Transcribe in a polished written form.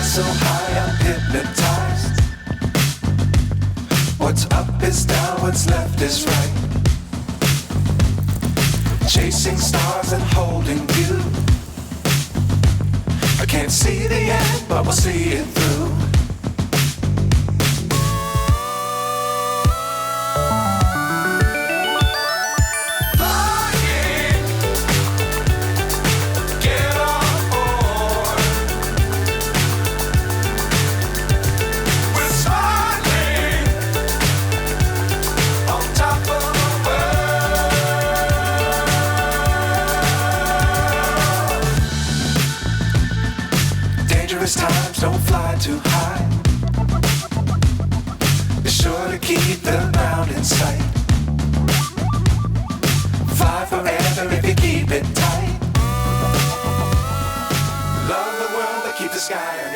So high, I'm hypnotized. What's up is down, what's left is right. Chasing stars and holding you. I can't see the end, but we'll see it through. Dangerous times, don't fly too high. Be sure to keep the ground in sight. Fly forever if you keep it tight. Love the world, but keep the sky